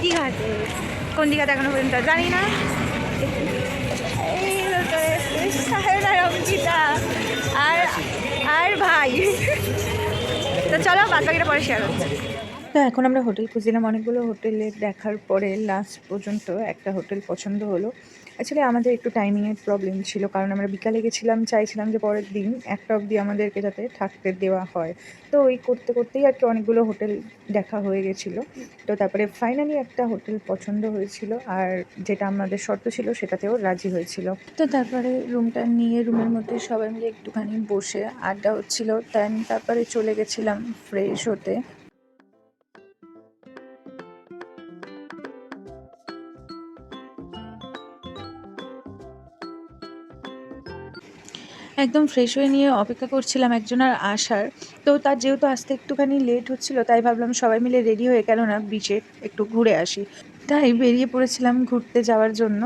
দীঘাতে কোন দীঘাতে এখনো পর্যন্ত জানি না। আর আর ভাই তো চলো বাদ বাকিটা পরে শেয়ার হচ্ছে। তো এখন আমরা হোটেল খুঁজছিলাম, অনেকগুলো হোটেলে দেখার পরে লাস্ট পর্যন্ত একটা হোটেল পছন্দ হলো। অ্যাকচুয়ালি আমাদের একটু টাইমিংয়ের প্রবলেম ছিল, কারণ আমরা বিকালে গেছিলাম, চাইছিলাম যে পরের দিন 1টা অবধি আমাদেরকে যাতে থাকতে দেওয়া হয়। তো ওই করতে করতেই আর কি অনেকগুলো হোটেল দেখা হয়ে গেছিলো। তো তারপরে ফাইনালি একটা হোটেল পছন্দ হয়েছিল, আর যেটা আমাদের শর্ত ছিল সেটাতেও রাজি হয়েছিল। তো তারপরে রুমটা নিয়ে রুমের মধ্যে সবাই মিলে একটুখানি বসে আড্ডা হচ্ছিলো। তারপরে চলে গেছিলাম ফ্রেশ হতে। একদম ফ্রেশ হয়ে নিয়ে অপেক্ষা করছিলাম একজনের আসার। তো তার যেহেতু আসতে একটুখানি লেট হচ্ছিলো, তাই ভাবলাম সবাই মিলে রেডি হয়ে কেন না বিচে একটু ঘুরে আসি। তাই বেরিয়ে পড়েছিলাম ঘুরতে যাওয়ার জন্য।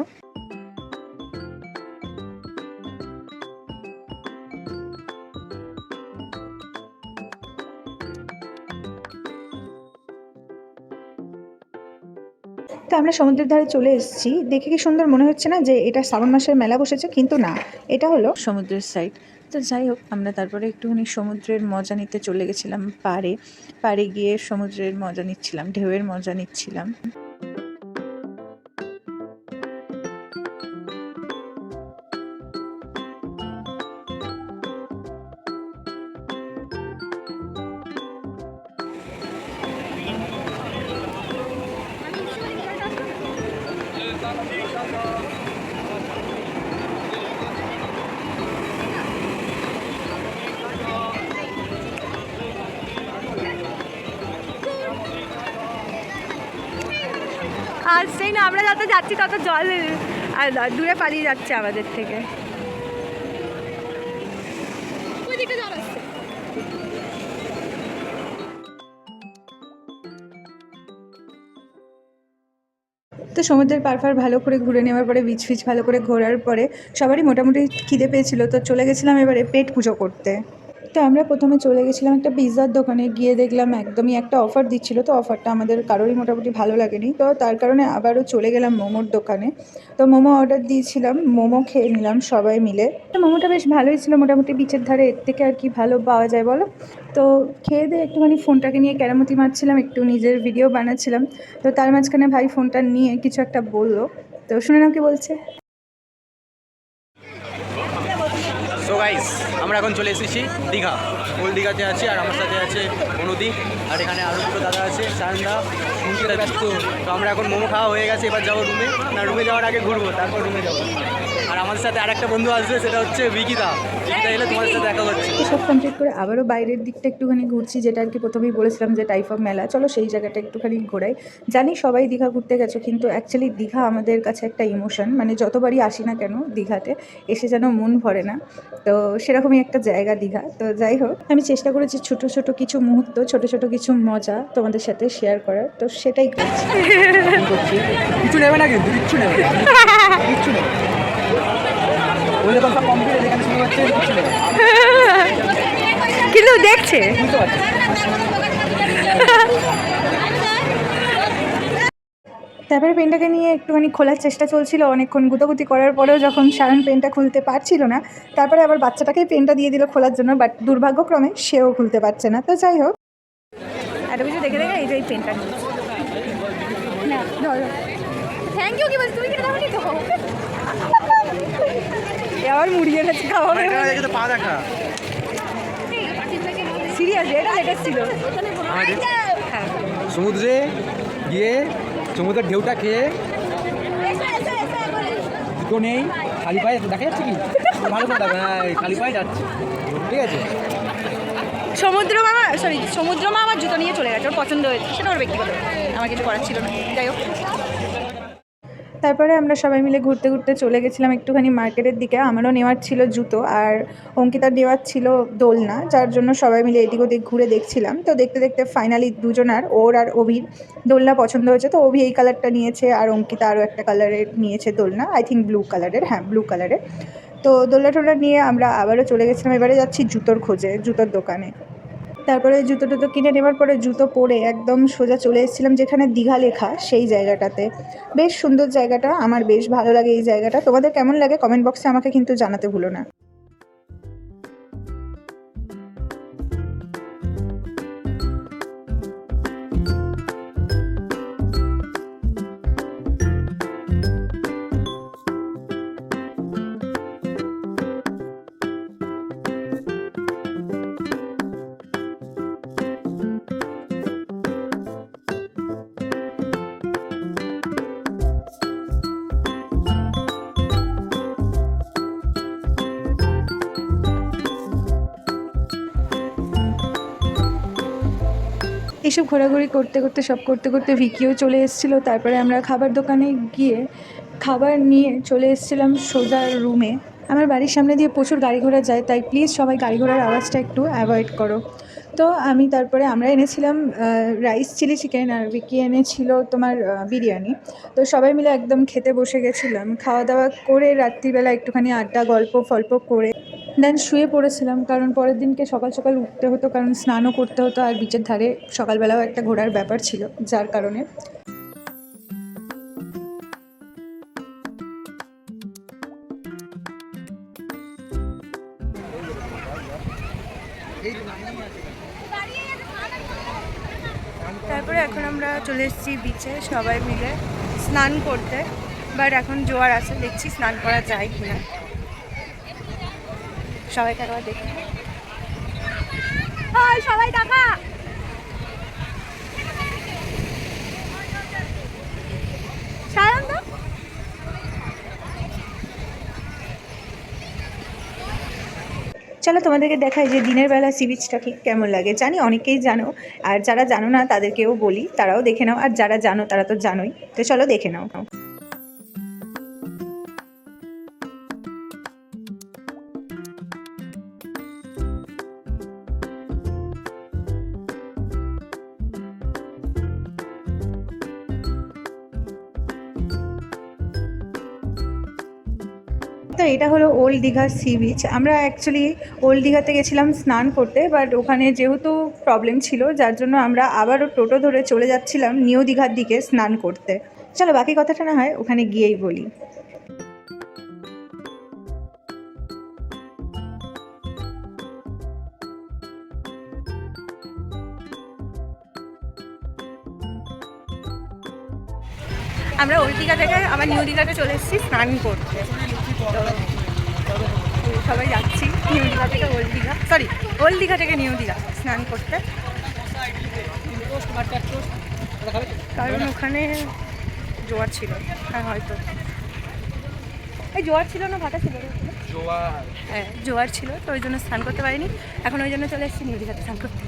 তো আমরা সমুদ্রের ধারে চলে এসেছি। দেখে কি সুন্দর মনে হচ্ছে না যে এটা শ্রাবণ মাসের মেলা বসেছে, কিন্তু না, এটা হলো সমুদ্রের সাইড। তো যাই হোক, আমরা তারপরে একটুখানি সমুদ্রের মজা নিতে চলে গেছিলাম পাড়ে গিয়ে সমুদ্রের মজা নিচ্ছিলাম, ঢেউয়ের মজা নিচ্ছিলাম। আর সেই না, আমরা যত যাচ্ছি তত জল আর দূরে পালিয়ে যাচ্ছে আমাদের থেকে। তো সমুদ্রের পাড় ভালো করে ঘুরে নেওয়ার পরে বিচ ফিচ ভালো করে ঘোরার পরে সবারই মোটামুটি খিদে পেয়েছিল, তো চলে গেছিলাম এবারে পেট পুজো করতে। তো আমরা প্রথমে চলে গেছিলাম একটা পিৎজার দোকানে, গিয়ে দেখলাম একদমই একটা অফার দিচ্ছিল। তো অফারটা আমাদের কারোরই মোটামুটি ভালো লাগেনি, তো তার কারণে আবারও চলে গেলাম মোমোর দোকানে। তো মোমো অর্ডার দিয়েছিলাম, মোমো খেয়ে নিলাম সবাই মিলে। তো মোমোটা বেশ ভালোই ছিল মোটামুটি, বিচের ধারে এর থেকে আর কি ভালো পাওয়া যায় বলো। তো খেয়ে দিয়ে একটুখানি ফোনটাকে নিয়ে কেরামতি মারছিলাম, একটু নিজের ভিডিও বানাচ্ছিলাম। তো তার মাঝখানে ভাই ফোনটা নিয়ে কিছু একটা বললো, তো শুনে নাও কি বলছে। সো গাইস, আমরা এখন চলে এসেছি দীঘা, ওল্ড দীঘাতে আছি, আর আমার সাথে আছে অনুদি, আর এখানে আরও দুটো দাদা আছে, সায়নদা, মুন্সিদা ব্যস্ত। তো আমরা এখন মোমো খাওয়া হয়ে গেছে, এবার যাবো রুমে। না, রুমে যাওয়ার আগে ঘুরবো, তারপর রুমে যাবো। আর আমাদের সাথে আরেকটা বন্ধু আসবে, সেটা হচ্ছে বিকিতা। বিকিতা এলে তোমাদের সাথে দেখা হচ্ছে। সব কমপ্লিট করে আবারও বাইরের দিকটা একটুখানি ঘুরছি, যেটা আর কি প্রথমেই বলেছিলাম যে টাইপ অফ মেলা, চলো সেই জায়গাটা একটুখানি ঘোরাই। জানি সবাই দীঘা ঘুরতে গেছো, কিন্তু অ্যাকচুয়ালি দীঘা আমাদের কাছে একটা ইমোশন, মানে যতবারই আসি না কেন দীঘাতে এসে যেন মন ভরে না। তো সেরকমই একটা জায়গা দীঘা। তো যাই হোক, আমি চেষ্টা করেছি ছোট ছোট কিছু মুহূর্ত, ছোট ছোট কিছু মজা তোমাদের সাথে শেয়ার করার, তো সেটাই করছি। কিছু নেবে না, কিন্তু কিচ্ছু নেবে, কিচ্ছু নেবে। ওই যখন সব কমপ্লিট এখানে শুরু হচ্ছে, কিচ্ছু নেবে, কিন্তু দেখছে। বুঝতে পারছি। তারপরে পেনটাকে নিয়ে একটুখানি খোলার চেষ্টা চলছিল, অনেকক্ষণ গুতাগুতি করার পরেও যখন সায়ন পেনটা খুলতে পারছিল না, তারপরে আবার বাচ্চাটাকেই পেনটা দিয়ে দিল খোলার জন্য, বাট দুর্ভাগ্যক্রমে সেও খুলতে পারছে না। তো যাই হোক, এত কিছু দেখে দেখে এই যে এই পেনটা নিয়ে থ্যাংক ইউ। কি বলছি, তুমি কিনে দাওনি তো? আবার মুড়িয়ে এনেছে খাওয়া। পা দেখা সিরিয়াস, এটা লেটেস্ট ছিল। সমুদ্রে গিয়ে সমুদ্রের ঢেউটা খেয়ে জুতো নেই, খালি পায়ে দেখা যাচ্ছে কি ভালো করে দেখো। হ্যাঁ, খালি পায়ে যাচ্ছে, ঠিক আছে। সমুদ্র মা আমার জুতো নিয়ে চলে গেছে, ওর পছন্দ হয়েছে, সেটা ওর ব্যক্তিগত, আমার কিছু করার ছিল না। যাই হোক, তারপরে আমরা সবাই মিলে ঘুরতে ঘুরতে চলে গেছিলাম একটুখানি মার্কেটের দিকে। আমারও নেওয়ার ছিল জুতো আর অঙ্কিতার নেওয়ার ছিল দোলনা, যার জন্য সবাই মিলে এদিক ওদিক ঘুরে দেখছিলাম। তো দেখতে দেখতে ফাইনালি দুজনার, ওর আর অভির দোলনা পছন্দ হয়েছে। তো অভি এই কালারটা নিয়েছে আর অঙ্কিতা আরও একটা কালারের নিয়েছে দোলনা, আই থিঙ্ক ব্লু কালারের, হ্যাঁ ব্লু কালারের। তো দোলনা টোলনা নিয়ে আমরা আবারও চলে গেছিলাম। এবারে যাচ্ছি জুতোর খোঁজে, জুতোর দোকানে। তারপরে জুতো টুতো কিনে নেওয়ার পরে জুতো পরে একদম সোজা চলে এসেছিলাম যেখানে দীঘা লেখা সেই জায়গাটাতে। বেশ সুন্দর জায়গাটা, আমার বেশ ভালো লাগে এই জায়গাটা। তোমাদের কেমন লাগে কমেন্ট বক্সে আমাকে কিন্তু জানাতে ভুলো না। এইসব ঘোরাঘুরি করতে করতে সব করতে করতে ভিকিও চলে এসেছিলো। তারপরে আমরা খাবার দোকানে গিয়ে খাবার নিয়ে চলে এসেছিলাম সোজা রুমে। আমার বাড়ির সামনে দিয়ে প্রচুর গাড়ি ঘোড়া যায়, তাই প্লিজ সবাই গাড়ি ঘোড়ার আওয়াজটা একটু অ্যাভয়েড করো। তো আমরা এনেছিলাম রাইস চিলি চিকেন আর ভিকি এনেছিল তোমার বিরিয়ানি। তো সবাই মিলে একদম খেতে বসে গেছিলাম। খাওয়া দাওয়া করে রাত্রিবেলা একটুখানি আড্ডা গল্প ফল্প করে দেন শুয়ে পড়েছিলাম, কারণ পরের দিনকে সকাল সকাল উঠতে হতো, কারণ স্নানও করতে হতো আর বিচের ধারে সকালবেলাও একটা ঘোরার ব্যাপার ছিল, যার কারণে। তারপরে এখন আমরা চলে এসেছি বিচে সবাই মিলে স্নান করতে, বাট এখন জোয়ার আছে, দেখছি স্নান করা যায় কিনা। সবাইকে একবার দেখি, সবাই দেখা। চলো তোমাদেরকে দেখাই যে দিনের বেলা সি বিচটা ঠিক কেমন লাগে। জানি অনেকেই জানো, আর যারা জানো না তাদেরকেও বলি, তারাও দেখে নাও, আর যারা জানো তারা তো জানোই। তো চলো দেখে নাও। তো এটা হলো ওল্ড দীঘার সি বিচ। আমরা অ্যাকচুয়ালি ওল্ড দীঘাতে গেছিলাম স্নান করতে, বাট ওখানে যেহেতু প্রবলেম ছিল যার জন্য আমরা আবারও টোটো ধরে চলে যাচ্ছিলাম নিউ দীঘার দিকে স্নান করতে। চলো বাকি কথাটা না হয় ওখানে গিয়েই বলি। আমরা ওল্ড দীঘা থেকে আবার নিউ দীঘাতে চলে এসেছি স্নান করতে। সবাই যাচ্ছি নিউ দীঘা থেকে old Digha, sorry old Digha থেকে নিউ দীঘা স্নান করতে, কারণ ওখানে জোয়ার ছিল। হ্যাঁ হয়তো এই জোয়ার ছিল না, ভাটা ছিল, হ্যাঁ জোয়ার ছিল, তো ওই জন্য স্নান করতে পারিনি। এখন ওই জন্য চলে এসেছি নিউ দীঘাতে স্নান করতে।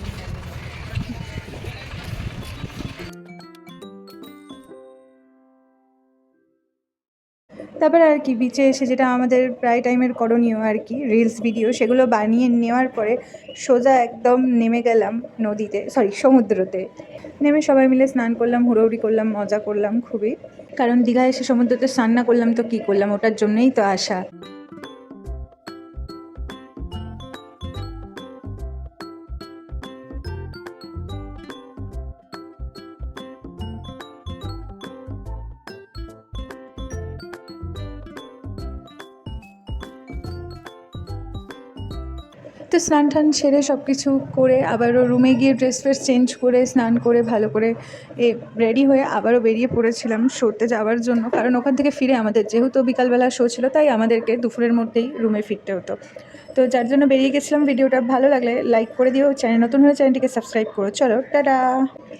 তারপরে আর কি বিচে এসে যেটা আমাদের প্রায় টাইমের করণীয় আর কি, রিলস ভিডিও, সেগুলো বানিয়ে নেওয়ার পরে সোজা একদম নেমে গেলাম নদীতে, সরি সমুদ্রতে। নেমে সবাই মিলে স্নান করলাম, হুড়োহুড়ি করলাম, মজা করলাম খুবই, কারণ দীঘায় এসে সমুদ্রতে স্নান না করলাম তো কী করলাম, ওটার জন্যই তো আসা। তো স্নান টান সেরে সব কিছু করে আবারও রুমে গিয়ে ড্রেস ফ্রেস চেঞ্জ করে স্নান করে ভালো করে রেডি হয়ে আবারও বেরিয়ে পড়েছিলাম শোতে যাওয়ার জন্য, কারণ ওখান থেকে ফিরে আমাদের যেহেতু বিকালবেলা শো ছিল তাই আমাদেরকে দুপুরের মধ্যেই রুমে ফিরতে হতো। তো যার জন্য বেরিয়ে গেছিলাম। ভিডিওটা ভালো লাগলে লাইক করে দিও, চ্যানেল নতুন হলে চ্যানেলটিকে সাবস্ক্রাইব করো। চলো টাটা।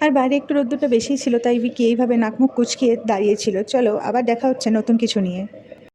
আর বাইরে একটু রোদ্দুরটা বেশি ছিল তাই বিকি এইভাবে নাক মুখ কুচকিয়ে দাঁড়িয়েছিল। চলো আবার দেখা হচ্ছে নতুন কিছু নিয়ে।